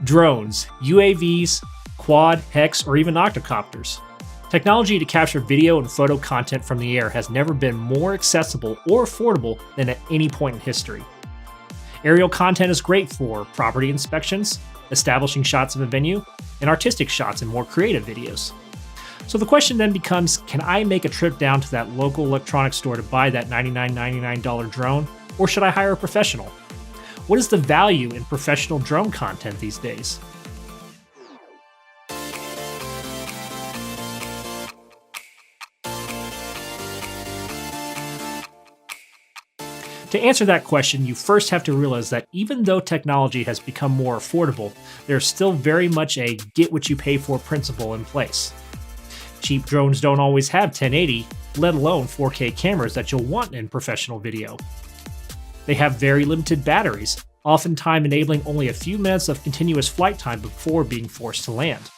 Drones, UAVs, quad, hex, or even octocopters. Technology to capture video and photo content from the air has never been more accessible or affordable than at any point in history. Aerial content is great for property inspections, establishing shots of a venue, and artistic shots and more creative videos. So the question then becomes, can I make a trip down to that local electronics store to buy that $99.99 drone, or should I hire a professional? What is the value in professional drone content these days? To answer that question, you first have to realize that even though technology has become more affordable, there's still very much a get what you pay for principle in place. Cheap drones don't always have 1080, let alone 4K cameras that you'll want in professional video. They have very limited batteries, oftentimes enabling only a few minutes of continuous flight time before being forced to land.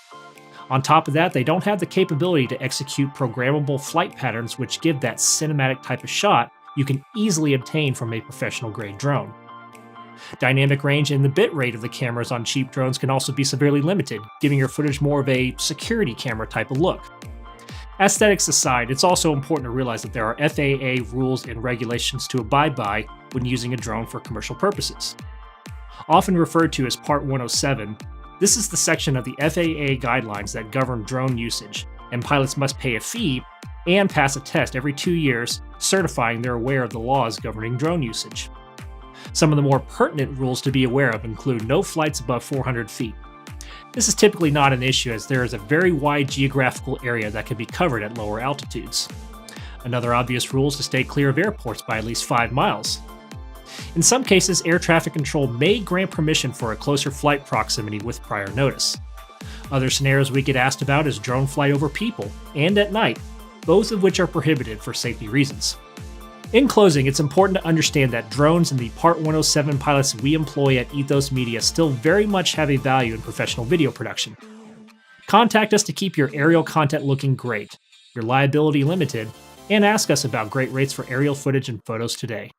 On top of that, they don't have the capability to execute programmable flight patterns which give that cinematic type of shot you can easily obtain from a professional-grade drone. Dynamic range and the bit rate of the cameras on cheap drones can also be severely limited, giving your footage more of a security camera type of look. Aesthetics aside, it's also important to realize that there are FAA rules and regulations to abide by when using a drone for commercial purposes. Often referred to as Part 107, this is the section of the FAA guidelines that govern drone usage, and pilots must pay a fee and pass a test every 2 years, certifying they're aware of the laws governing drone usage. Some of the more pertinent rules to be aware of include no flights above 400 feet. This is typically not an issue as there is a very wide geographical area that can be covered at lower altitudes. Another obvious rule is to stay clear of airports by at least 5 miles. In some cases, air traffic control may grant permission for a closer flight proximity with prior notice. Other scenarios we get asked about is drone flight over people and at night, both of which are prohibited for safety reasons. In closing, it's important to understand that drones and the Part 107 pilots we employ at Ethos Media still very much have a value in professional video production. Contact us to keep your aerial content looking great, your liability limited, and ask us about great rates for aerial footage and photos today.